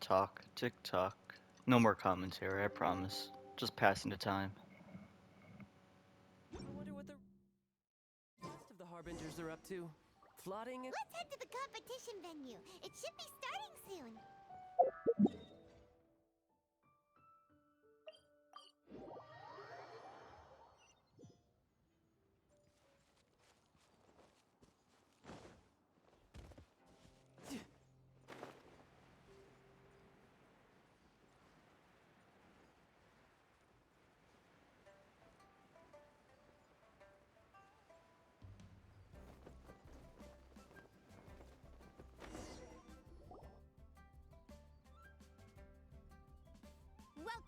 talk, tick tock. No more commentary, I promise. Just passing the time. I wonder what the rest of the Harbingers are up to. Plotting it? Let's head to the competition venue. It should be starting soon.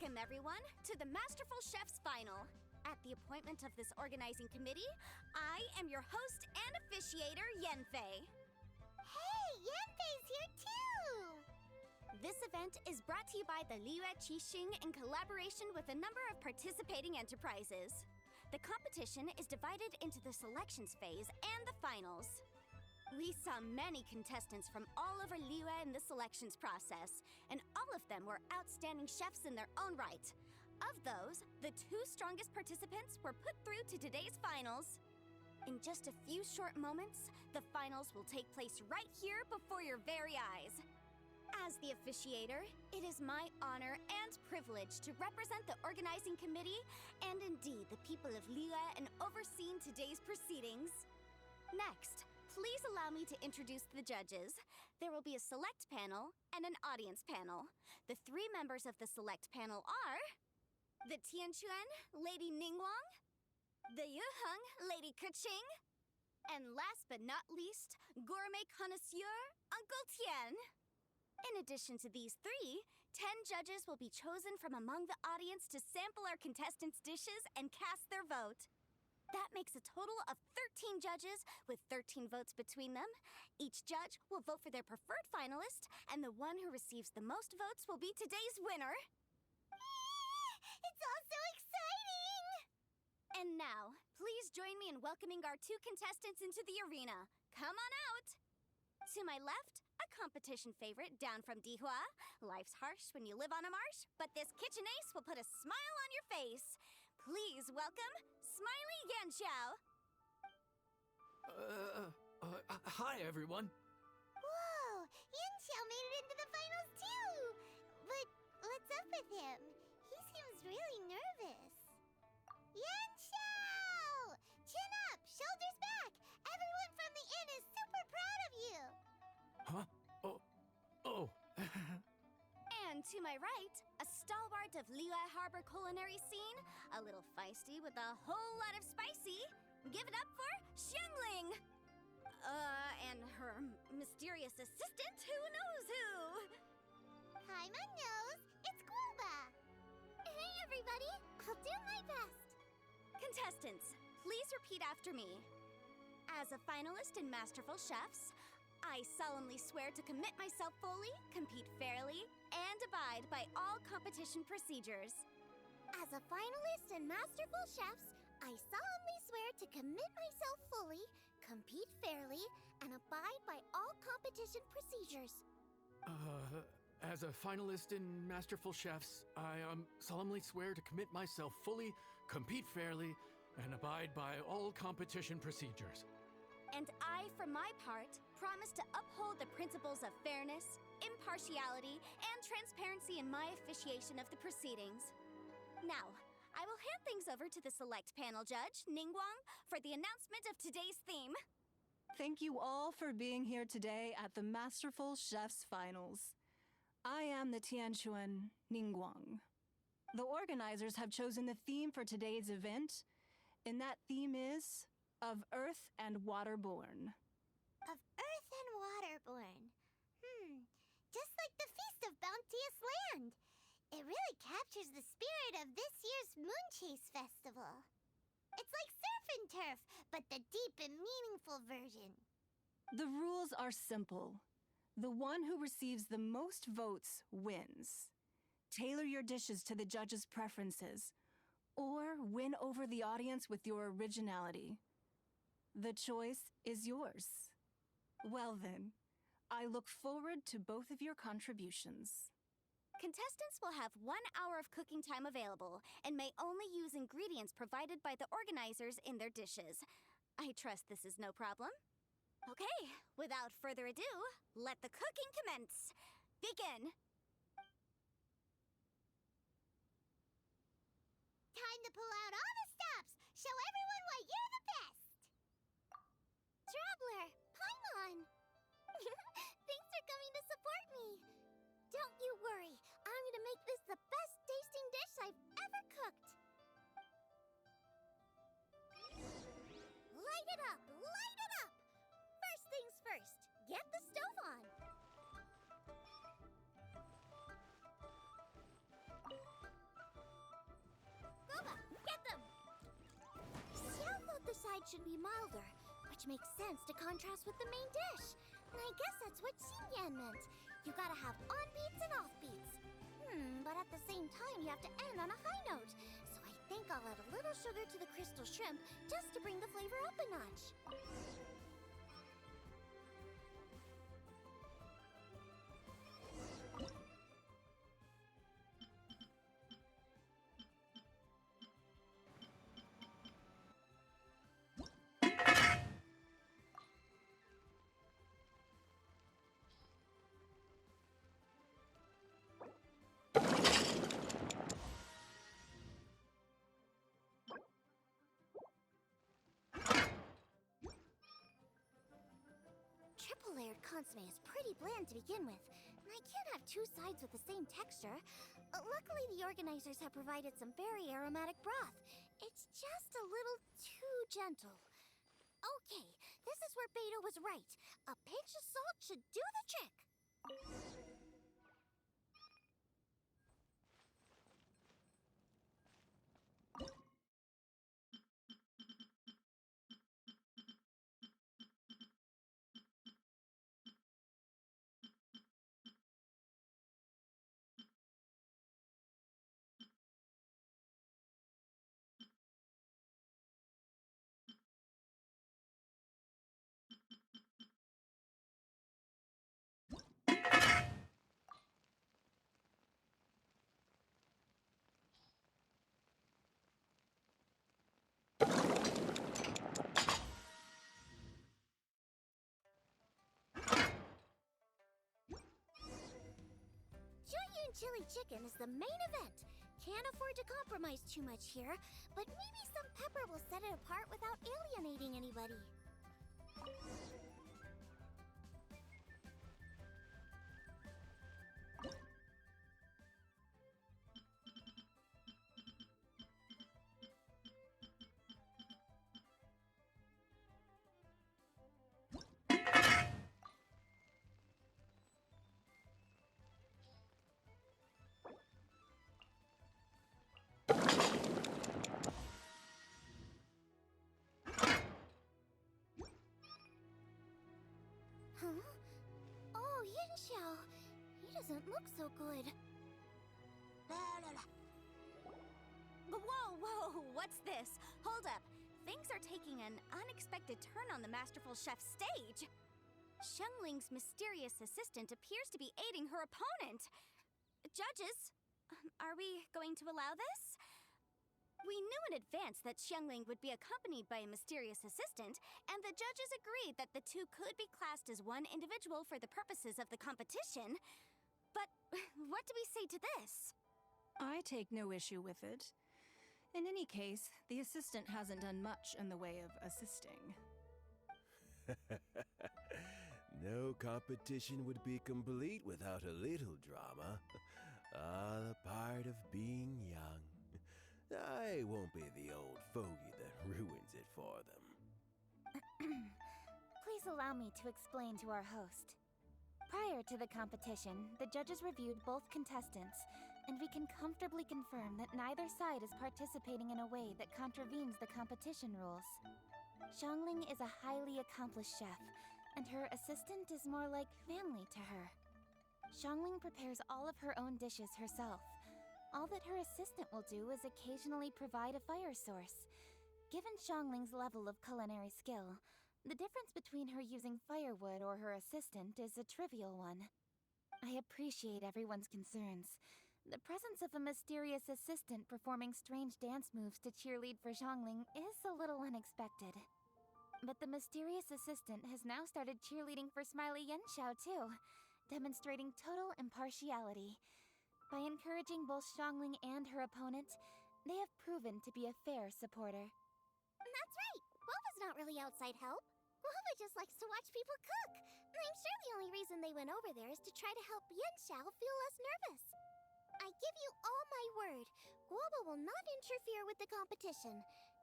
Welcome, everyone, to the Masterful Chef's Final. At the appointment of this organizing committee, I am your host and officiator, Yenfei. Hey, Yanfei's here too! This event is brought to you by the Liyue Qixing in collaboration with a number of participating enterprises. The competition is divided into the selections phase and the finals. We saw many contestants from all over Liyue in the selections process, and all of them were outstanding chefs in their own right. Of those, the two strongest participants were put through to today's finals. In just a few short moments, the finals will take place right here before your very eyes. As the officiator, it is my honor and privilege to represent the organizing committee and indeed the people of Liyue in overseeing today's proceedings. Next, please allow me to introduce the judges. There will be a select panel and an audience panel. The three members of the select panel are the Tianquan, Lady Ningguang, the Yuheng, Lady Keqing, and last but not least, gourmet connoisseur, Uncle Tian. In addition to these three, 10 judges will be chosen from among the audience to sample our contestants' dishes and cast their vote. That makes a total of 13 judges with 13 votes between them. Each judge will vote for their preferred finalist, and the one who receives the most votes will be today's winner. It's all so exciting! And now, please join me in welcoming our two contestants into the arena. Come on out! To my left, a competition favorite down from Dihua. Life's harsh when you live on a marsh, but this kitchen ace will put a smile on your face. Please welcome Smiley Yanxiao. Hi, everyone. Whoa! Yanxiao made it into the finals too! But what's up with him? He seems really nervous. Yanxiao! Chin up! Shoulders back! Everyone from the inn is super proud of you! Huh? Oh. And to my right, a stalwart of Liyue Harbor culinary scene, a little feisty with a whole lot of spicy. Give it up for Xiangling! And her mysterious assistant, who knows who? Hi, my nose! It's Guoba! Hey, everybody! I'll do my best! Contestants, please repeat after me. As a finalist in Masterful Chefs, I solemnly swear to commit myself fully, compete fairly, and abide by all competition procedures. As a finalist in Masterful Chefs, I solemnly swear to commit myself fully, compete fairly, and abide by all competition procedures. As a finalist in Masterful Chefs, I solemnly swear to commit myself fully, compete fairly, and abide by all competition procedures. And I, for my part, promise to uphold the principles of fairness, impartiality, and transparency in my officiation of the proceedings. Now, I will hand things over to the select panel judge, Ningguang, for the announcement of today's theme. Thank you all for being here today at the Masterful Chef's Finals. I am the Tianquan Ningguang. The organizers have chosen the theme for today's event, and that theme is Of Earth and Waterborn. Of Earth and Waterborn. Just like the Feast of Bounteous Land. It really captures the spirit of this year's MoonChase Festival. It's like surf and turf, but the deep and meaningful version. The rules are simple. The one who receives the most votes wins. Tailor your dishes to the judges' preferences, or win over the audience with your originality. The choice is yours. Well then, I look forward to both of your contributions. Contestants will have 1 hour of cooking time available and may only use ingredients provided by the organizers in their dishes. I trust this is no problem. Okay, without further ado, let the cooking commence. Begin. Time to pull out all the stops! Show everyone why you're the best! Traveler, Paimon! Thanks for coming to support me! Don't you worry, I'm gonna make this the best tasting dish I've ever cooked! Light it up! Light it up! First things first, get the stove on! Boba, get them! Xiao thought the side should be milder, which makes sense to contrast with the main dish. And I guess that's what Xingyan meant. You gotta have on-beats and off-beats. But at the same time, you have to end on a high note. So I think I'll add a little sugar to the crystal shrimp just to bring the flavor up a notch. Triple-layered consomme is pretty bland to begin with, and I can't have two sides with the same texture. Luckily, the organizers have provided some very aromatic broth. It's just a little too gentle. Okay, this is where Beta was right. A pinch of salt should do the trick. Jueyun chili chicken is the main event. Can't afford to compromise too much here, but maybe some pepper will set it apart without alienating anybody. Huh? Oh, Yinxiao. He doesn't look so good. Whoa, what's this? Hold up. Things are taking an unexpected turn on the Masterful Chef's stage. Xiangling's mysterious assistant appears to be aiding her opponent. Judges, are we going to allow this? We knew in advance that Xiangling would be accompanied by a mysterious assistant, and the judges agreed that the two could be classed as one individual for the purposes of the competition. But what do we say to this? I take no issue with it. In any case, the assistant hasn't done much in the way of assisting. No competition would be complete without a little drama. All a part of being young. I won't be the old fogey that ruins it for them. Please allow me to explain to our host. Prior to the competition, the judges reviewed both contestants, and we can comfortably confirm that neither side is participating in a way that contravenes the competition rules. Xiangling is a highly accomplished chef, and her assistant is more like family to her. Xiangling prepares all of her own dishes herself. All that her assistant will do is occasionally provide a fire source. Given Xiangling's level of culinary skill, the difference between her using firewood or her assistant is a trivial one. I appreciate everyone's concerns. The presence of a mysterious assistant performing strange dance moves to cheerlead for Xiangling is a little unexpected. But the mysterious assistant has now started cheerleading for Smiley Yenshao too, demonstrating total impartiality. By encouraging both Xiangling and her opponent, they have proven to be a fair supporter. That's right. Guoba's not really outside help. Guoba just likes to watch people cook. I'm sure the only reason they went over there is to try to help Yenshao feel less nervous. I give you all my word, Guoba will not interfere with the competition.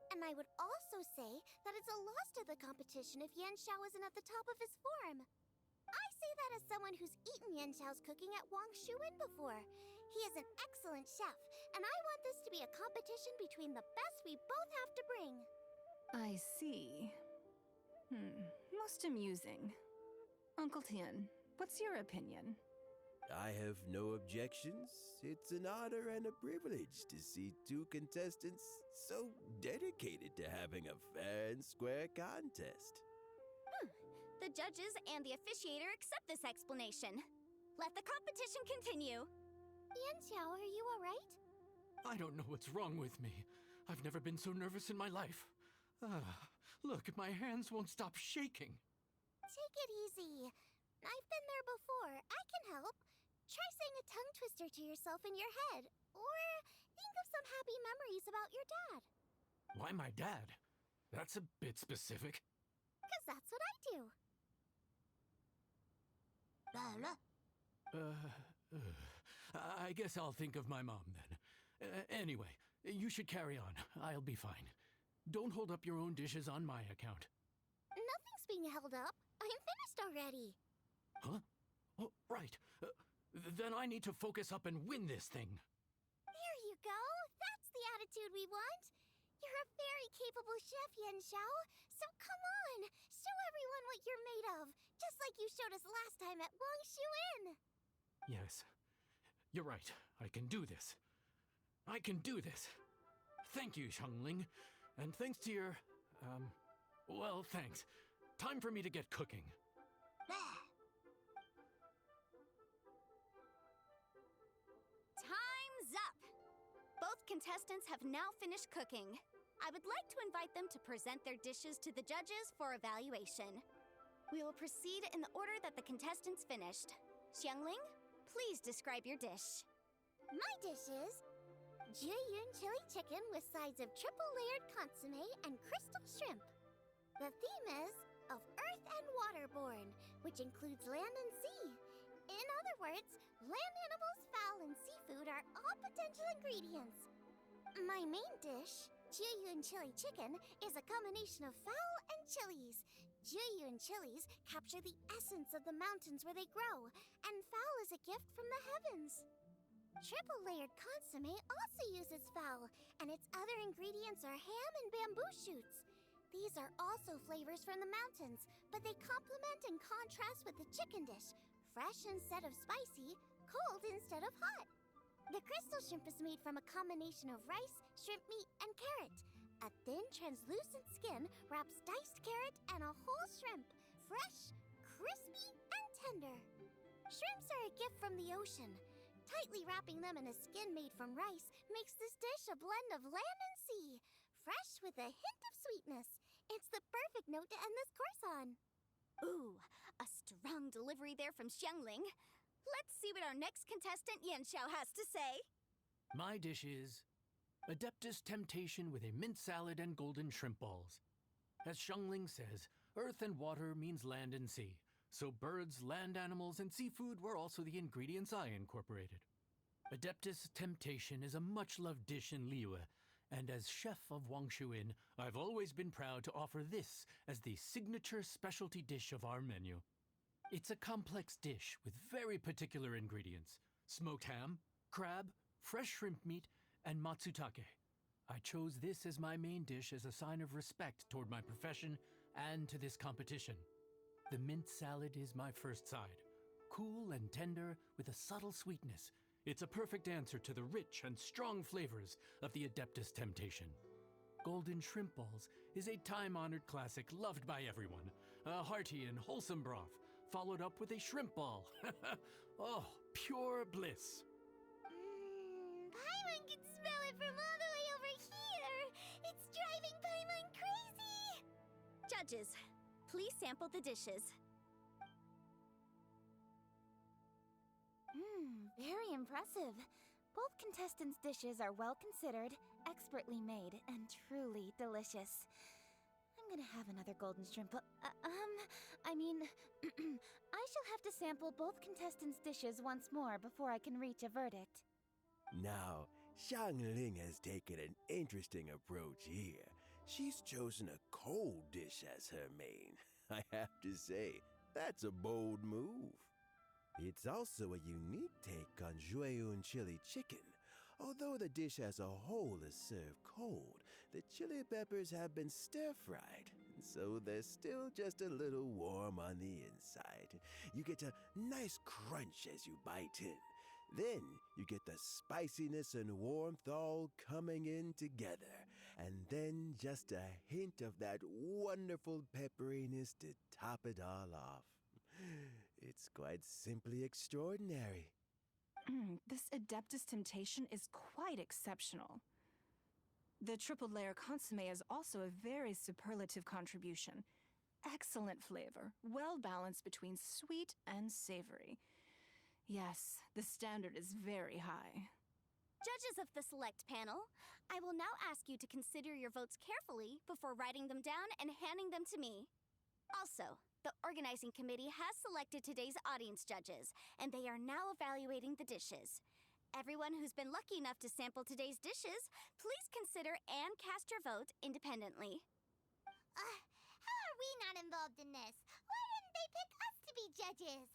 And I would also say that it's a loss to the competition if Yenshao isn't at the top of his form. I say that as someone who's eaten Yenshao's cooking at Wang Shuin before. He is an excellent chef, and I want this to be a competition between the best we both have to bring. I see. Most amusing. Uncle Tian, what's your opinion? I have no objections. It's an honor and a privilege to see two contestants so dedicated to having a fair and square contest. The judges and the officiator accept this explanation. Let the competition continue. Yenshao, are you alright? I don't know what's wrong with me. I've never been so nervous in my life. Look, my hands won't stop shaking. Take it easy. I've been there before. I can help. Try saying a tongue twister to yourself in your head. Or think of some happy memories about your dad. Why my dad? That's a bit specific. 'Cause that's what I do. I guess I'll think of my mom then. Anyway, you should carry on. I'll be fine. Don't hold up your own dishes on my account. Nothing's being held up. I'm finished already. Huh? Oh, right. Then I need to focus up and win this thing. There you go. That's the attitude we want. You're a very capable chef, Yenshao. So come on, show everyone what you're made of, just like you showed us last time at Wang Shuin. Yes, you're right. I can do this. I can do this. Thank you, Xiangling. And thanks to your, well, thanks. Time for me to get cooking. Time's up! Both contestants have now finished cooking. I would like to invite them to present their dishes to the judges for evaluation. We will proceed in the order that the contestants finished. Xiangling, please describe your dish. My dish is Jiyun chili chicken with sides of triple-layered consomme and crystal shrimp. The theme is of Earth and Waterborne, which includes land and sea. In other words, land animals, fowl, and seafood are all potential ingredients. My main dish, Jiyun chili chicken, is a combination of fowl and chilies. Jiyun chilies capture the essence of the mountains where they grow, and fowl is a gift from the heavens. Triple-layered consomme also uses fowl, and its other ingredients are ham and bamboo shoots. These are also flavors from the mountains, but they complement and contrast with the chicken dish, fresh instead of spicy, cold instead of hot. The crystal shrimp is made from a combination of rice, shrimp meat, and carrot. A thin, translucent skin wraps diced carrot and a whole shrimp, fresh, crispy, and tender. Shrimps are a gift from the ocean. Tightly wrapping them in a skin made from rice makes this dish a blend of land and sea, fresh with a hint of sweetness. It's the perfect note to end this course on. Ooh, a strong delivery there from Xiangling. Let's see what our next contestant Yenshao has to say. My dish is Adeptus Temptation with a mint salad and golden shrimp balls. As Xiangling says, earth and water means land and sea. So birds, land animals, and seafood were also the ingredients I incorporated. Adeptus Temptation is a much-loved dish in Liyue, and as chef of Wang Shuin, I've always been proud to offer this as the signature specialty dish of our menu. It's a complex dish with very particular ingredients: smoked ham, crab, fresh shrimp meat, and matsutake. I chose this as my main dish as a sign of respect toward my profession and to this competition. The mint salad is my first side. Cool and tender with a subtle sweetness, it's a perfect answer to the rich and strong flavors of the Adeptus Temptation. Golden shrimp balls is a time-honored classic loved by everyone. A hearty and wholesome broth, followed up with a shrimp ball. Oh, pure bliss. Paimon can smell it from all the way over here. It's driving Paimon crazy. Judges, please sample the dishes. Very impressive. Both contestants' dishes are well considered, expertly made, and truly delicious. I'm gonna have another golden shrimp. I shall have to sample both contestants' dishes once more before I can reach a verdict. Now, Xiangling has taken an interesting approach here. She's chosen a cold dish as her main. I have to say, that's a bold move. It's also a unique take on Jueyun chili chicken. Although the dish as a whole is served cold, the chili peppers have been stir-fried, so they're still just a little warm on the inside. You get a nice crunch as you bite in. Then you get the spiciness and warmth all coming in together, and then just a hint of that wonderful pepperiness to top it all off. It's quite simply extraordinary. This Adeptus Temptation is quite exceptional. The triple layer consomme is also a very superlative contribution. Excellent flavor, well balanced between sweet and savory. Yes, the standard is very high. Judges of the select panel, I will now ask you to consider your votes carefully before writing them down and handing them to me. Also, the organizing committee has selected today's audience judges, and they are now evaluating the dishes. Everyone who's been lucky enough to sample today's dishes, please consider and cast your vote independently. How are we not involved in this? Why didn't they pick us to be judges?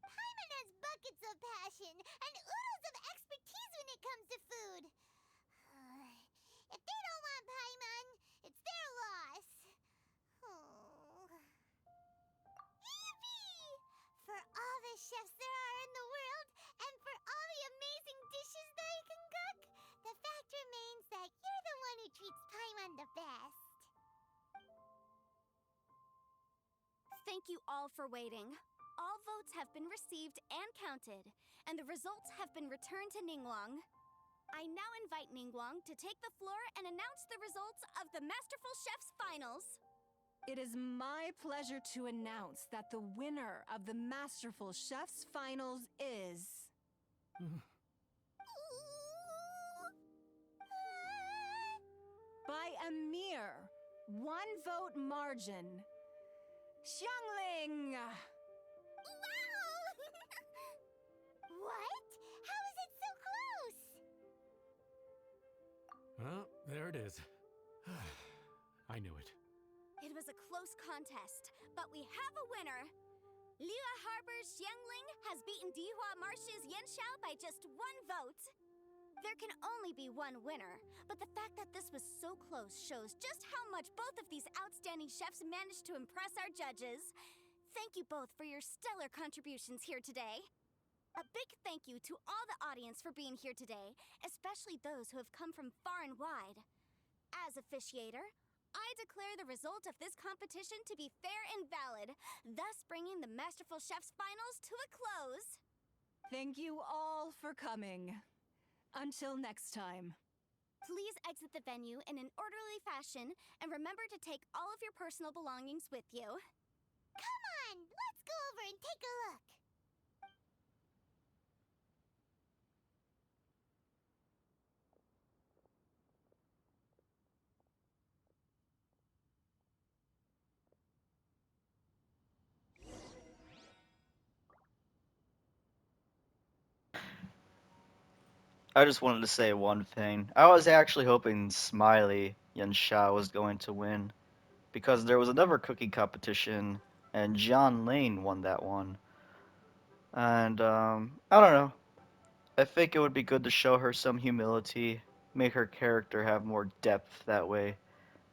Paimon has buckets of passion and oodles of expertise when it comes to food. If they don't want Paimon, it's their loss. Oh. Yippee! For all the chefs there are in the world, and for all the amazing dishes they can cook, the fact remains that you're the one who treats Paimon the best. Thank you all for waiting. All votes have been received and counted, and the results have been returned to Ningguang. I now invite Ningguang to take the floor and announce the results of the Masterful Chef's Finals. It is my pleasure to announce that the winner of the Masterful Chef's Finals is... by a mere 1 vote margin, Xiangling! Wow! What? How is it so close? Well, there it is. I knew it. It was a close contest, but we have a winner. Liyue Harbor's Xiangling has beaten Dihua Marsh's Yanxiao by just 1 vote. There can only be one winner, but the fact that this was so close shows just how much both of these outstanding chefs managed to impress our judges. Thank you both for your stellar contributions here today. A big thank you to all the audience for being here today, especially those who have come from far and wide. As officiator, I declare the result of this competition to be fair and valid, thus bringing the Masterful Chef's Finals to a close. Thank you all for coming. Until next time. Please exit the venue in an orderly fashion, and remember to take all of your personal belongings with you. Come on, let's go over and take a look. I just wanted to say one thing. I was actually hoping Smiley Yansha was going to win, because there was another cooking competition, and John Lane won that one. And, I don't know. I think it would be good to show her some humility, make her character have more depth that way.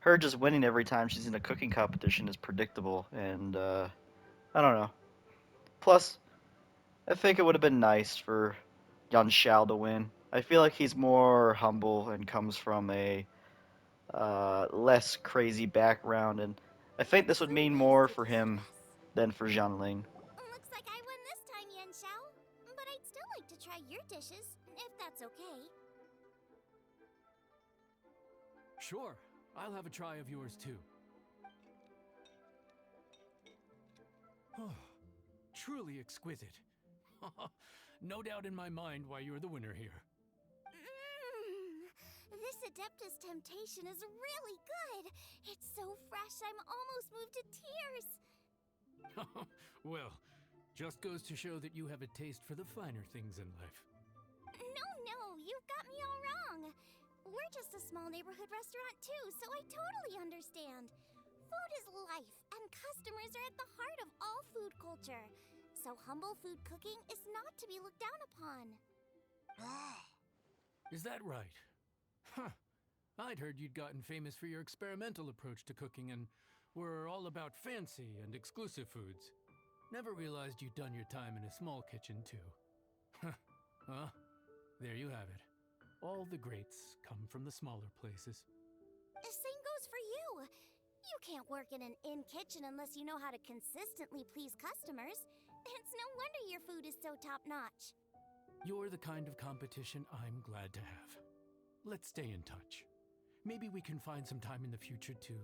Her just winning every time she's in a cooking competition is predictable, and, I don't know. Plus, I think it would have been nice for Yan Xiao to win. I feel like he's more humble and comes from a less crazy background, and I think this would So mean nice more to for him discuss. than for Jianling. dishes, if that's okay. Sure, I'll have a try of yours too. Truly exquisite. No doubt in my mind why you're the winner here. This Adeptus Temptation is really good. It's so fresh, I'm almost moved to tears. Well, just goes to show that you have a taste for the finer things in life. No, you've got me all wrong. We're just a small neighborhood restaurant too, so I totally understand. Food is life, and customers are at the heart of all food culture. So humble food cooking is not to be looked down upon. Is that right? Huh. I'd heard you'd gotten famous for your experimental approach to cooking and were all about fancy and exclusive foods. Never realized you'd done your time in a small kitchen, too. Well, there you have it. All the greats come from the smaller places. The same goes for you. You can't work in an inn kitchen unless you know how to consistently please customers. It's no wonder your food is so top-notch. You're the kind of competition I'm glad to have. Let's stay in touch. Maybe we can find some time in the future to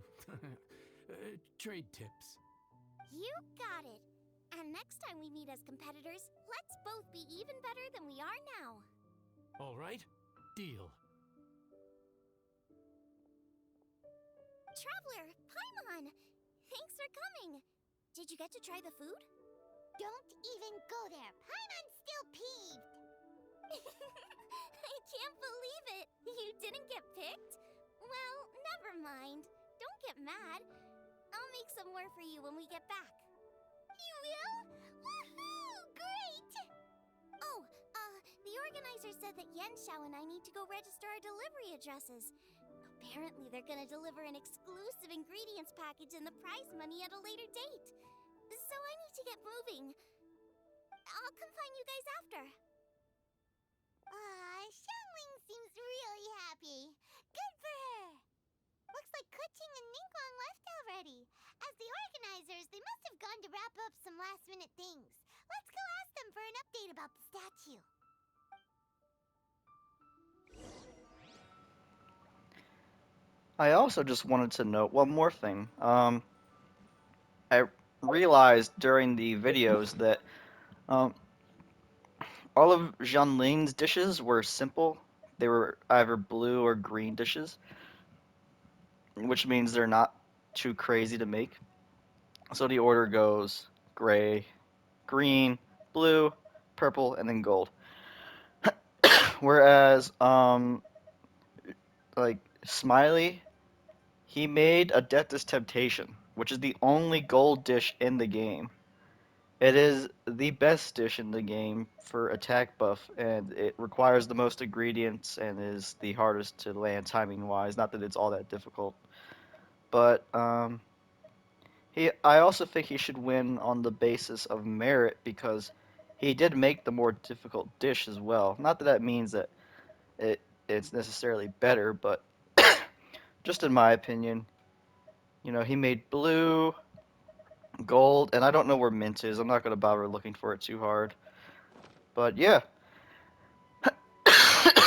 trade tips. You got it. And next time we meet as competitors, let's both be even better than we are now. All right, deal. Traveler, Paimon! Thanks for coming. Did you get to try the food? Don't even go there. Paimon's still peeved. I can't believe it. You didn't get picked? Well, never mind. Don't get mad. I'll make some more for you when we get back. You will? Woohoo! Great! Oh, the organizer said that Yenshao and I need to go register our delivery addresses. Apparently, they're gonna deliver an exclusive ingredients package and the prize money at a later date. So I need to get moving. I'll come find you guys after. Xiangling seems really happy. Good for her. Looks like Kuching and Ningguang left already. As the organizers, they must have gone to wrap up some last-minute things. Let's go ask them for an update about the statue. I also just wanted to note one more thing. I realized during the videos that um, all of Zhanling's dishes were simple. They were either blue or green dishes, which means they're not too crazy to make. So the order goes gray, green, blue, purple, and then gold. Whereas, like Smiley, he made a Adeptus Temptation, which is the only gold dish in the game. It is the best dish in the game for attack buff, and it requires the most ingredients and is the hardest to land timing wise. Not that it's all that difficult, but I also think he should win on the basis of merit because he did make the more difficult dish as well. Not that that means that it it's necessarily better, but just in my opinion, he made blue, gold, and I don't know where mint is. I'm not gonna bother looking for it too hard. But yeah.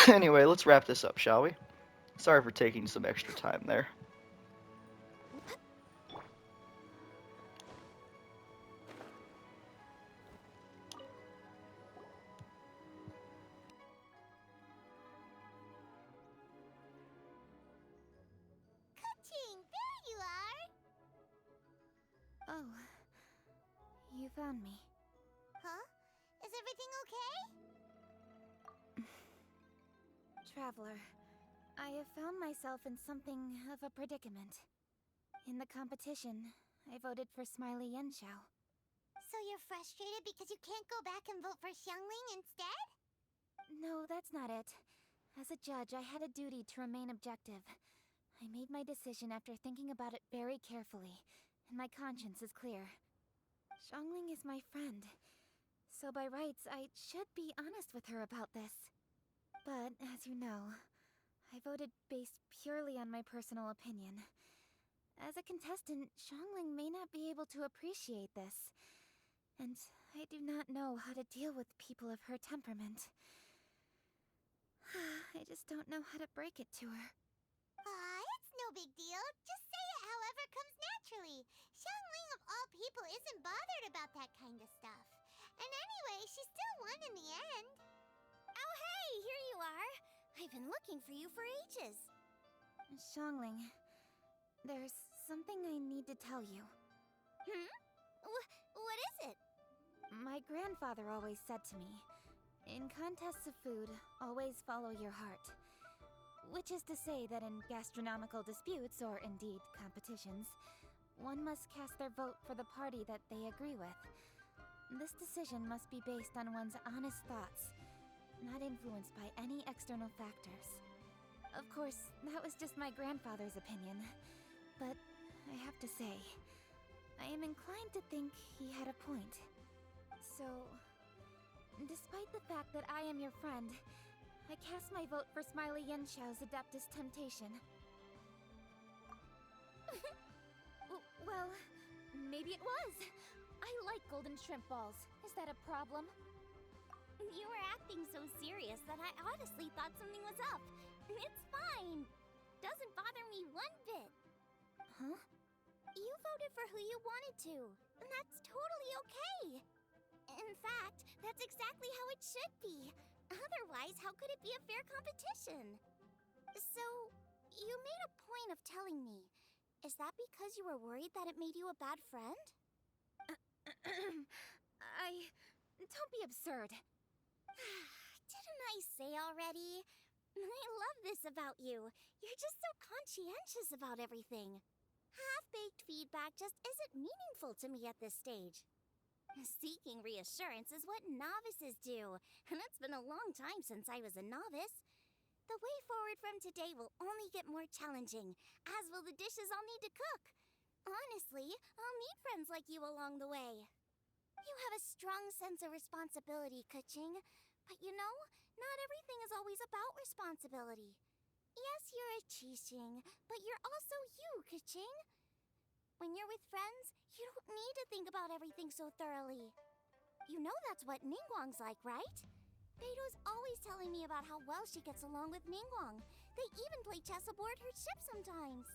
Anyway, let's wrap this up, shall we? Sorry for taking some extra time there. Kuching, there you are! Oh, you found me. Huh? Is everything okay? Traveler, I have found myself in something of a predicament. In the competition, I voted for Smiley Yenshao. So you're frustrated because you can't go back and vote for Xiangling instead? No, that's not it. As a judge, I had a duty to remain objective. I made my decision after thinking about it very carefully, and my conscience is clear. Xiangling is my friend, so by rights, I should be honest with her about this. But, as you know, I voted based purely on my personal opinion. As a contestant, Xiangling may not be able to appreciate this, and I do not know how to deal with people of her temperament. I just don't know how to break it to her. It's no big deal. Just say it however comes naturally. Xiangling of all people isn't bothered about that kind of stuff. And anyway, she still won in the end. Oh, hey, here you are. I've been looking for you for ages. Xiangling, there's something I need to tell you. What is it? My grandfather always said to me, in contests of food, always follow your heart. Which is to say that in gastronomical disputes, or indeed competitions, one must cast their vote for the party that they agree with. This decision must be based on one's honest thoughts, not influenced by any external factors. Of course, that was just my grandfather's opinion, but I have to say, I am inclined to think he had a point. So, despite the fact that I am your friend, I cast my vote for Smiley Yenshao's Adeptus Temptation. Well, maybe it was. I like golden shrimp balls. Is that a problem? You were acting so serious that I honestly thought something was up. It's fine. Doesn't bother me one bit. Huh? You voted for who you wanted to, and that's totally okay. In fact, that's exactly how it should be. Otherwise, how could it be a fair competition? So, you made a point of telling me. Is that because you were worried that it made you a bad friend? Don't be absurd. Didn't I say already? I love this about you. You're just so conscientious about everything. Half-baked feedback just isn't meaningful to me at this stage. Seeking reassurance is what novices do, and it's been a long time since I was a novice. The way forward from today will only get more challenging, as will the dishes I'll need to cook. Honestly, I'll need friends like you along the way. You have a strong sense of responsibility, Keqing, but you know, not everything is always about responsibility. Yes, you're a Qixing, but you're also you, Keqing. When you're with friends, you don't need to think about everything so thoroughly. You know that's what Ningguang's like, right? Beido's always telling me about how well she gets along with Ningguang. They even play chess aboard her ship sometimes.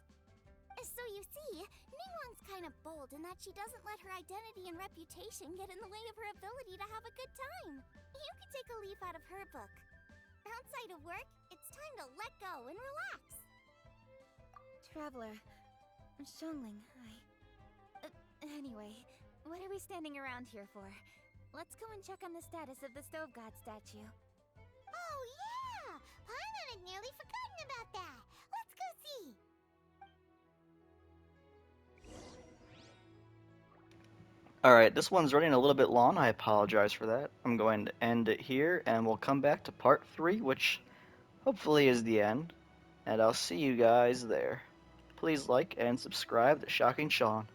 So you see, Ningguang's kind of bold in that she doesn't let her identity and reputation get in the way of her ability to have a good time. You could take a leaf out of her book. Outside of work, it's time to let go and relax. Traveler, Xiangling, anyway, what are we standing around here for? Let's go and check on the status of the Stove God statue. Oh, yeah! Paimon had nearly forgotten about that. Let's go see. Alright, this one's running a little bit long. I apologize for that. I'm going to end it here, and we'll come back to part 3, which hopefully is the end. And I'll see you guys there. Please like and subscribe to Shocking Sean.